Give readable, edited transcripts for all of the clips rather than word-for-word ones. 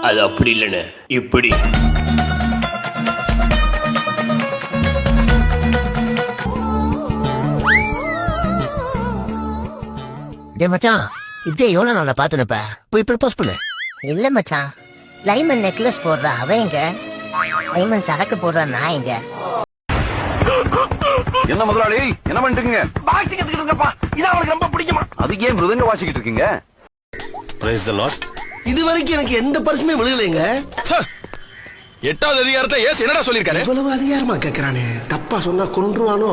அது அப்படி இல்லைன்னு இப்படி. டே மச்சான், இப்படியே எவ்வளவு நாள பாத்துனப்ப போய் ப்ரப்போஸ் பண்ணு. இல்ல மச்சான், டைமண்ட் நெக்லஸ் போடுற அவன் எங்க, டைமண்ட் சரக்கு போடுற நான் எங்க. என்ன முதலாளி என்ன பண்ணிட்டு வாசிக்கிட்டு இருக்கப்பா, இது அவனுக்கு ரொம்ப பிடிக்குமா? அதுக்கு ஏன் மிருதங்க வாசிக்கிட்டு இருக்கீங்க? Praise the Lord. இது வரைக்கும் எனக்கு எந்த பரிசுமே விழுகலைங்க. 8வது அதிகாரத்தை ஏசு என்னடா சொல்லிருக்காரு? இவ்வளவு அதிகாரமா கேக்குறானே, தப்பா சொன்னா கொன்றுவானோ.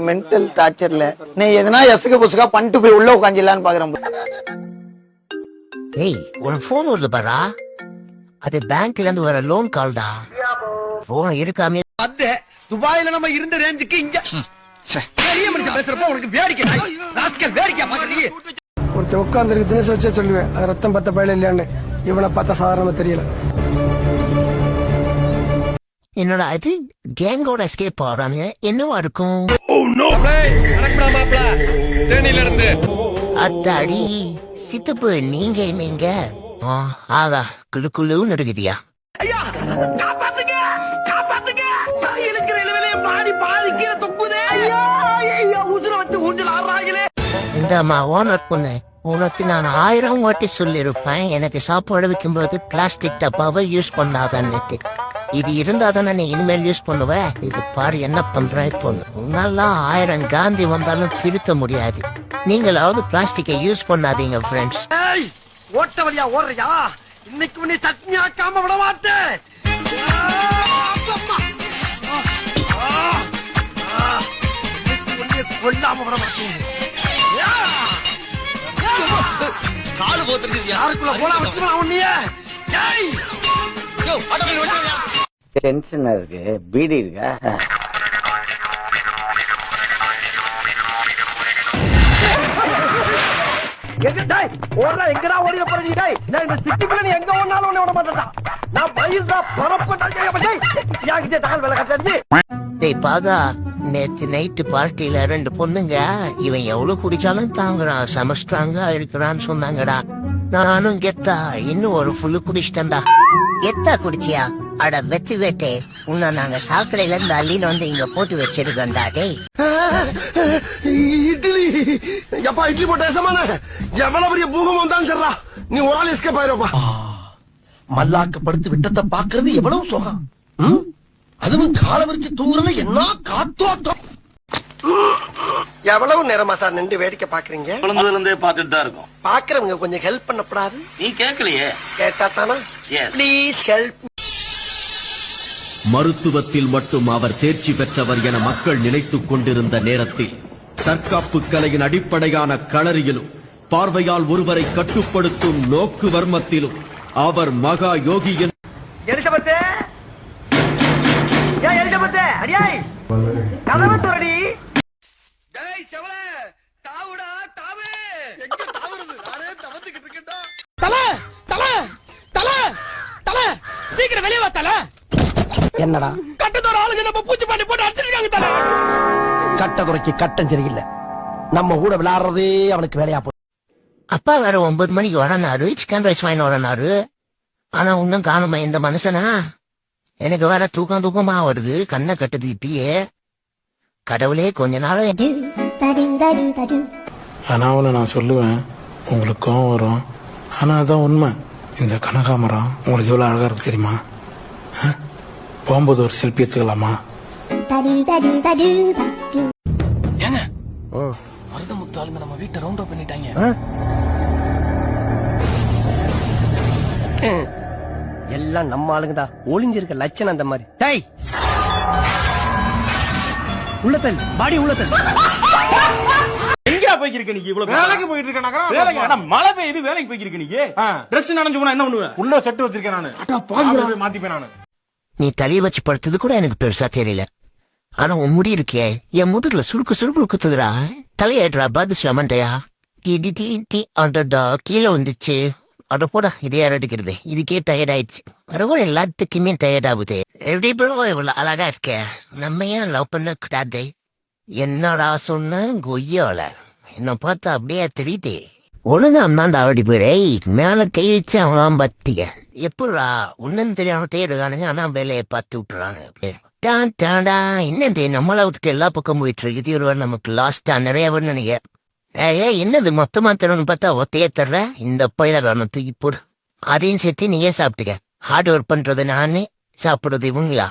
மென்டல் டார்ச்சர்ல நீ எதனா எசுக புசுகா பண்ணிட்டு போய் உள்ள உட்காந்துலான்னு பாக்குறேன். ஏய், உன் போன் வருது பாரா, அது பேங்க்ல இருந்து வர லோன் கால்டா. போன் எடுக்காம துபாயில நம்ம இருந்த ரேஞ்சுக்கு இங்க பெரிய மனுஷன் பேசுறப்ப உனக்கு வேடிக்கை ராஸ்கல் வேடிக்கை பாக்குறீங்க. ஒருத்தர் உட்காந்துருக்கு தினசு வச்சே சொல்லுவேன், அது ரத்தம் பத்த பயில இல்லையான்னு. இவனை பார்த்தா சாதாரணமா தெரியல. என்னோட அது கேங்கோட எஸ்கேப் ஆறாங்க. என்னவா இருக்கும்? அத்தாடி சித்தப்பு, நீங்க நீங்க ஆகா குழு குழுன்னு இருக்குதியா. ஐயா காப்பாத்துங்க காப்பாத்துங்க, இருக்கிற இளவிலே பாடி பாதி கீழே தொக்குதே. ஐயா ஐயா உசுர வந்து ஊஞ்சல் ஆடுறாங்களே. இந்தம்மா ஓனர் பொண்ணு, உனக்கு நான் 1000 வாட்டி சொல்லிருப்பேன், எனக்கு சாப்பாடு வைக்கும்போது பிளாஸ்டிக் டப்பாவை யூஸ் பண்ணாதன்னுட்டு. இது இருந்தாதானே நீ இனிமேல் யூஸ் பண்ணுவ. இது பாரு என்ன பண்ற இப்போ. உன்னெல்லாம் 1000 காந்தி வந்தாலும் திருத்த முடியாது. நீங்களாவது பிளாஸ்டிக்கை யூஸ் பண்ணாதீங்க ஃப்ரெண்ட்ஸ். ஓட்ட வழியா ஓடுறியா? இன்னைக்கு உன்னை சட்னி ஆக்காம விட மாட்டேன். கொல்லாம விட மாட்டேன். காலு போத்துருக்கு. யாருக்குள்ள போனா வச்சுக்கலாம் உன்னைய. டென்ஷனா இருக்கு, பீடி இருக்கா? எங்கடா ஓடிட போறீங்க? நான் இந்த சிட்டிக்குள்ள நீ எங்க ஓடினாலும் உன்னை விட மாட்டேன். நான் பயிர்தா பரப்பு தகவல் வேலை கட்டாச்சு. டேய் பாகா, நேத்து நைட்டு பார்ட்டியில 2 பொண்ணுங்க இவன் எவ்வளவு குடிச்சாலும் தாங்குறான், செமஸ்ட்ராங்கா இருக்கிறான்னு சொன்னாங்கடா. நானும் கெத்தா இன்னும் ஒரு ஃபுல்லு குடிச்சிட்டேன்டா. எத்தா குடிச்சியா? அட வெத்து வேட்டே, உன்னை நாங்க சாக்கடையில இருந்து அள்ளின்னு வந்து இங்க போட்டு வச்சிருக்கோம்டா. டேய் இட்லி எப்பா, இட்லி போட்ட சமான எவ்வளவு பெரிய பூகம் வந்தாலும் சரிடா, நீ ஒரு ஆள் எஸ்கேப் ஆயிருப்பா. மல்லாக்கப்படுத்து விட்டத்தை பாக்குறது எவ்வளவு சுகம். அதுவும் கால வரிச்சு தூங்குறது என்ன காத்தோட்டம். எவ்வளவு நேரமா சார் நின்று வேடிக்கை பாக்குறீங்க? குழந்தைல இருந்தே பார்த்துட்டு தான் இருக்கும். பாக்குறவங்க கொஞ்சம் ஹெல்ப் பண்ணப்படாது? நீ கேட்கலையே. கேட்டா தானா? Please help. மருத்துவத்தில் மட்டும் அவர் தேர்ச்சி பெற்றவர் என மக்கள் நினைத்துக் கொண்டிருந்த நேரத்தில் தற்காப்பு கலையின் அடிப்படையான களரியிலும் பார்வையால் ஒருவரை கட்டுப்படுத்தும் நோக்கு வர்மத்திலும் அவர் மகா யோகி. சீக்கிரம் வெளியே வாத்தல. என்னடா கட்டத்தோட ஆளுங்க நம்ம பூச்சி பண்ணி போட்டு அடிச்சிருக்காங்க தல. கட்ட குறைக்கு கட்டம் சரியில்லை, நம்ம கூட விளையாடுறதே அவனுக்கு வேலையா போச்சு. அப்பா வேற 9 மணிக்கு வரனாரு, சிக்கன் ரைஸ் வாங்கி வரனாரு. ஆனா இன்னும் காணுமா இந்த மனுஷனா? எனக்கு வேற தூக்கமா வருது, கண்ணை கட்டுது இப்பயே. கடவுளே கொஞ்ச நாள். ஆனா அவனை நான் சொல்லுவேன், உங்களுக்கு கோவம் வரும். ஆனா அதான் உண்மை. இந்த கனகாமரம் உங்களுக்கு எவ்வளவு அழகா இருக்கு தெரியுமா? போகும்போது ஒரு செல்ஃபி எடுத்துக்கலாமா? ஏங்க மருதமுத்து ஆளுங்க நம்ம வீட்டை ரவுண்ட் அப் பண்ணிட்டாங்க. எல்லாம் நம்ம ஆளுங்க தான். ஒளிஞ்சிருக்க லட்சணம் அந்த மாதிரி. டேய் உள்ளத்தல் பாடி உள்ளத்தல். எங்க போய்க்கிருக்க நீ? இவ்வளவு வேலைக்கு போயிட்டு இருக்க. மழை பெய்யுது, வேலைக்கு போய்க்கிருக்க நீ. டிரெஸ் நனைஞ்சு போனா என்ன பண்ணுவேன்? உள்ள செட்டு வச்சிருக்கேன் நானு, மாத்திப்பேன் நானு. நீ தலைய வச்சு படுத்தது கூட எனக்கு பெருசா தெரியல. ஆனா உன் முடி இருக்கே, என் முதுகுல சுருக்கு சுருக்கு குத்துதுடா. தலையாடுறா பாதுஷா மண்டையா. கீழே வந்துச்சு. அட போடா, இதே அடிக்கிறது. இதுக்கே டயர்ட் ஆயிடுச்சு. வரவும் எல்லாத்துக்குமே டயர்ட் ஆகுது. எப்படி ப்ரோ இவ்வளவு அழகா இருக்க? நம்ம ஏன் லவ் பண்ண கூடாது? என்னடா சொன்ன கொய்யால? என்ன பார்த்தா அப்படியே தெரியுது. ஒழுங்காம் தான்டா அப்படி போய் மேல கை வச்சு அவன் பத்திக எப்படா ஒன்னும் தெரியாம தேடுறானுங்க. ஆனா வேலையை பார்த்து விட்டுறாங்க. என்னது நம்மள விட்டுட்டு எல்லா பக்கம் போயிட்டு இருக்கு. இது ஒரு நமக்கு லாஸ்டா நிறைய நினைக்க. என்னது மொத்தமா தரணும்னு பார்த்தா ஒத்தையே தர்ற. இந்த பயில வேணும் தூக்கி போடு. அதையும் சேர்த்து நீயே சாப்பிட்டுக்க. ஹார்ட் ஒர்க் பண்றது நானு, சாப்பிடுறது இவங்களா?